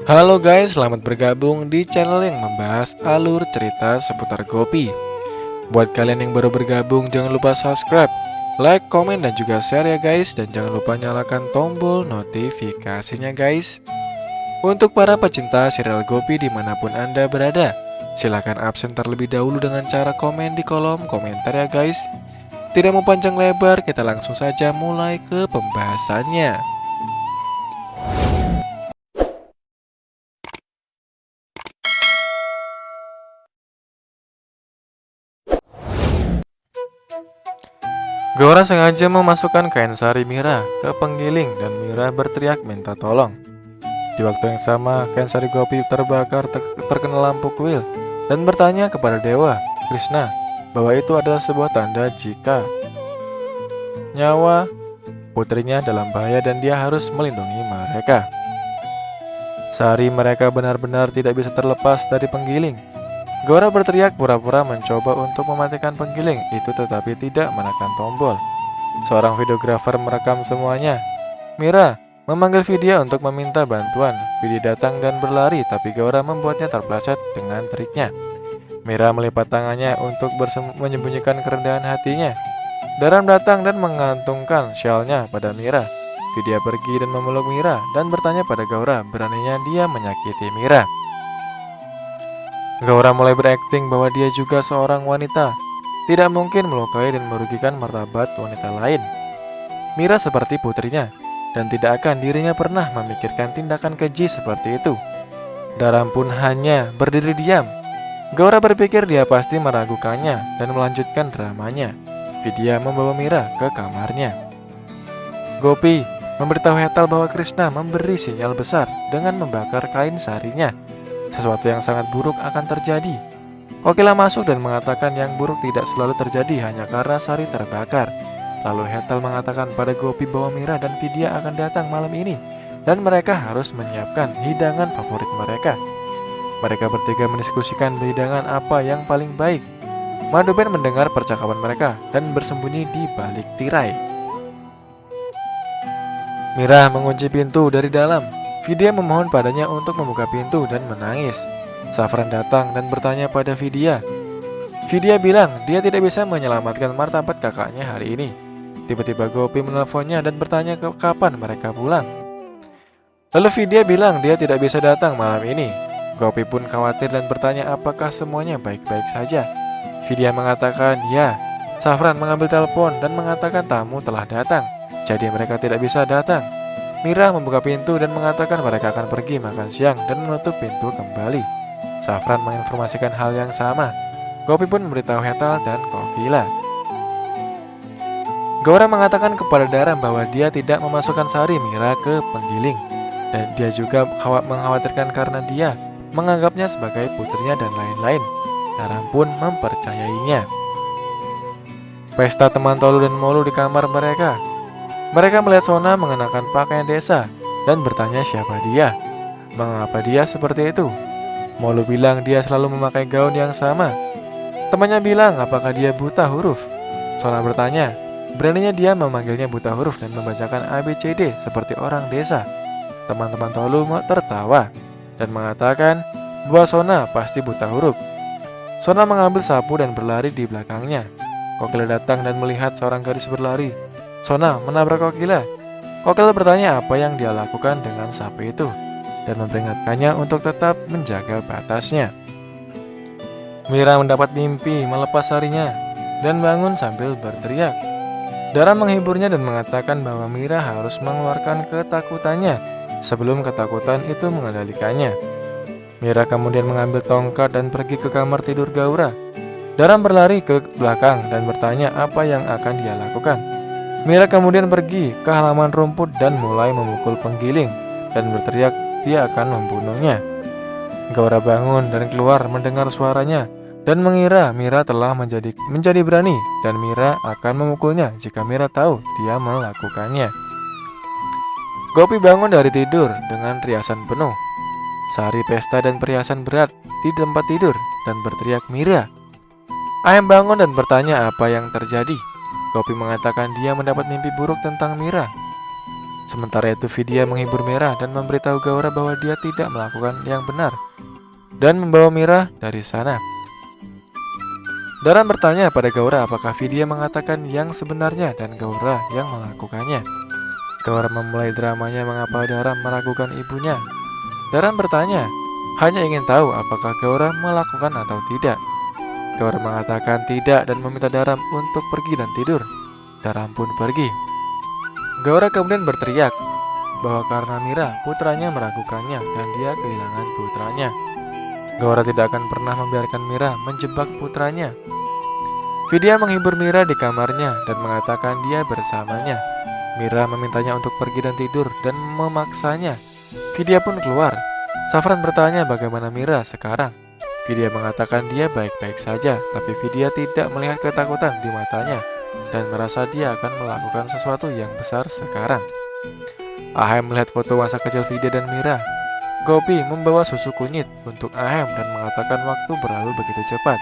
Halo guys, selamat bergabung di channel yang membahas alur cerita seputar Gopi. Buat kalian yang baru bergabung, jangan lupa subscribe, like, komen, dan juga share ya guys. Dan jangan lupa nyalakan tombol notifikasinya guys. Untuk para pecinta serial Gopi dimanapun Anda berada, silahkan absen terlebih dahulu dengan cara komen di kolom komentar ya guys. Tidak mau panjang lebar, kita langsung saja mulai ke pembahasannya. Gora sengaja memasukkan kain sari Mira ke penggiling dan Mira berteriak minta tolong. Di waktu yang sama, kain sari Gopi terbakar terkena lampu kuil dan bertanya kepada Dewa Krishna bahwa itu adalah sebuah tanda jika nyawa putrinya dalam bahaya dan dia harus melindungi mereka. Sari mereka benar-benar tidak bisa terlepas dari penggiling. Gora berteriak pura-pura mencoba untuk mematikan penggiling itu tetapi tidak menekan tombol. Seorang videografer merekam semuanya. Mira memanggil Vidya untuk meminta bantuan. Vidya datang dan berlari tapi Gora membuatnya terpleset dengan triknya. Mira melipat tangannya untuk menyembunyikan kerendahan hatinya. Daram datang dan mengantungkan syalnya pada Mira. Vidya pergi dan memeluk Mira dan bertanya pada Gora beraninya dia menyakiti Mira. Gaura mulai berakting bahwa dia juga seorang wanita, tidak mungkin melukai dan merugikan martabat wanita lain. Mira seperti putrinya, dan tidak akan dirinya pernah memikirkan tindakan keji seperti itu. Daram pun hanya berdiri diam. Gaura berpikir dia pasti meragukannya dan melanjutkan dramanya. Vidya membawa Mira ke kamarnya. Gopi memberitahu Hetal bahwa Krishna memberi sinyal besar dengan membakar kain sarinya. Sesuatu yang sangat buruk akan terjadi. Kokila masuk dan mengatakan yang buruk tidak selalu terjadi hanya karena sari terbakar. Lalu Hetal mengatakan pada Gopi bahwa Mira dan Vidya akan datang malam ini dan mereka harus menyiapkan hidangan favorit mereka. Mereka bertiga mendiskusikan hidangan apa yang paling baik. Madhuben mendengar percakapan mereka dan bersembunyi di balik tirai. Mira mengunci pintu dari dalam. Vidya memohon padanya untuk membuka pintu dan menangis. Safran datang dan bertanya pada Vidya. Vidya bilang dia tidak bisa menyelamatkan martabat kakaknya hari ini. Tiba-tiba Gopi menelponnya dan bertanya kapan mereka pulang. Lalu Vidya bilang dia tidak bisa datang malam ini. Gopi pun khawatir dan bertanya apakah semuanya baik-baik saja. Vidya mengatakan ya. Safran mengambil telepon dan mengatakan tamu telah datang, jadi mereka tidak bisa datang. Mira membuka pintu dan mengatakan mereka akan pergi makan siang dan menutup pintu kembali. Safran menginformasikan hal yang sama. Gopi pun memberitahu Hetal dan Kokila. Gaura mengatakan kepada Daram bahwa dia tidak memasukkan sari Mira ke penggiling. Dan dia juga mengkhawatirkan karena dia menganggapnya sebagai putrinya dan lain-lain. Daram pun mempercayainya. Pesta teman Tolu dan Molu di kamar mereka. Mereka melihat Sona mengenakan pakaian desa dan bertanya siapa dia. Mengapa dia seperti itu? Molu bilang dia selalu memakai gaun yang sama. Temannya bilang apakah dia buta huruf. Sona bertanya, beraninya dia memanggilnya buta huruf dan membacakan ABCD seperti orang desa. Teman-teman Tolu tertawa dan mengatakan bahwa Sona pasti buta huruf. Sona mengambil sapu dan berlari di belakangnya. Kokila datang dan melihat seorang gadis berlari. Sona menabrak Kokila. Kokila bertanya apa yang dia lakukan dengan sapu itu dan memperingatkannya untuk tetap menjaga batasnya. Mira mendapat mimpi melepas sarinya dan bangun sambil berteriak. Dara menghiburnya dan mengatakan bahwa Mira harus mengeluarkan ketakutannya sebelum ketakutan itu mengendalikannya. Mira kemudian mengambil tongkat dan pergi ke kamar tidur Gaura. Daram berlari ke belakang dan bertanya apa yang akan dia lakukan. Mira kemudian pergi ke halaman rumput dan mulai memukul penggiling dan berteriak dia akan membunuhnya. Gaura bangun dan keluar mendengar suaranya dan mengira Mira telah menjadi berani dan Mira akan memukulnya jika Mira tahu dia melakukannya. Gopi bangun dari tidur dengan riasan penuh, sari pesta dan perhiasan berat di tempat tidur dan berteriak Mira. Ayam bangun dan bertanya apa yang terjadi. Gopi mengatakan dia mendapat mimpi buruk tentang Mira. Sementara itu Vidya menghibur Mira dan memberitahu Gaura bahwa dia tidak melakukan yang benar dan membawa Mira dari sana. Daran bertanya pada Gaura apakah Vidya mengatakan yang sebenarnya dan Gaura yang melakukannya. Gaura memulai dramanya mengapa Daran meragukan ibunya. Daran bertanya, hanya ingin tahu apakah Gaura melakukan atau tidak. Gaura mengatakan tidak dan meminta Daran untuk pergi dan tidur. Daran pun pergi. Gaura kemudian berteriak bahwa karena Mira, putranya meragukannya dan dia kehilangan putranya. Gaura tidak akan pernah membiarkan Mira menjebak putranya. Vidya menghibur Mira di kamarnya dan mengatakan dia bersamanya. Mira memintanya untuk pergi dan tidur dan memaksanya. Vidya pun keluar. Safran bertanya bagaimana Mira sekarang. Vidya mengatakan dia baik-baik saja, tapi Vidya tidak melihat ketakutan di matanya dan merasa dia akan melakukan sesuatu yang besar sekarang. Ahem melihat foto masa kecil Vidya dan Mira. Gopi membawa susu kunyit untuk Ahem dan mengatakan waktu berlalu begitu cepat.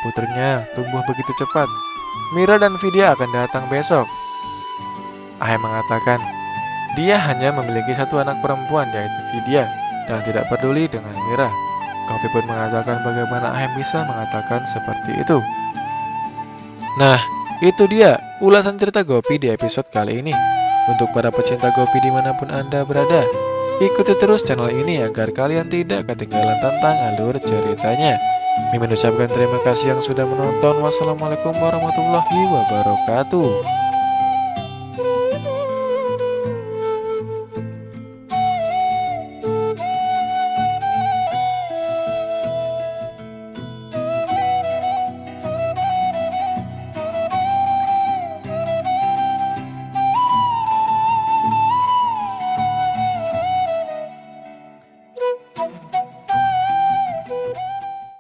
Putrinya tumbuh begitu cepat. Mira dan Vidya akan datang besok. Ahem mengatakan dia hanya memiliki satu anak perempuan yaitu Vidya dan tidak peduli dengan Mira. Gopi pun mengatakan bagaimana Ahem bisa mengatakan seperti itu. Nah, itu dia ulasan cerita Gopi di episode kali ini. Untuk para pecinta Gopi dimanapun Anda berada, ikuti terus channel ini agar kalian tidak ketinggalan tentang alur ceritanya. Mimin ucapkan terima kasih yang sudah menonton. Wassalamualaikum warahmatullahi wabarakatuh.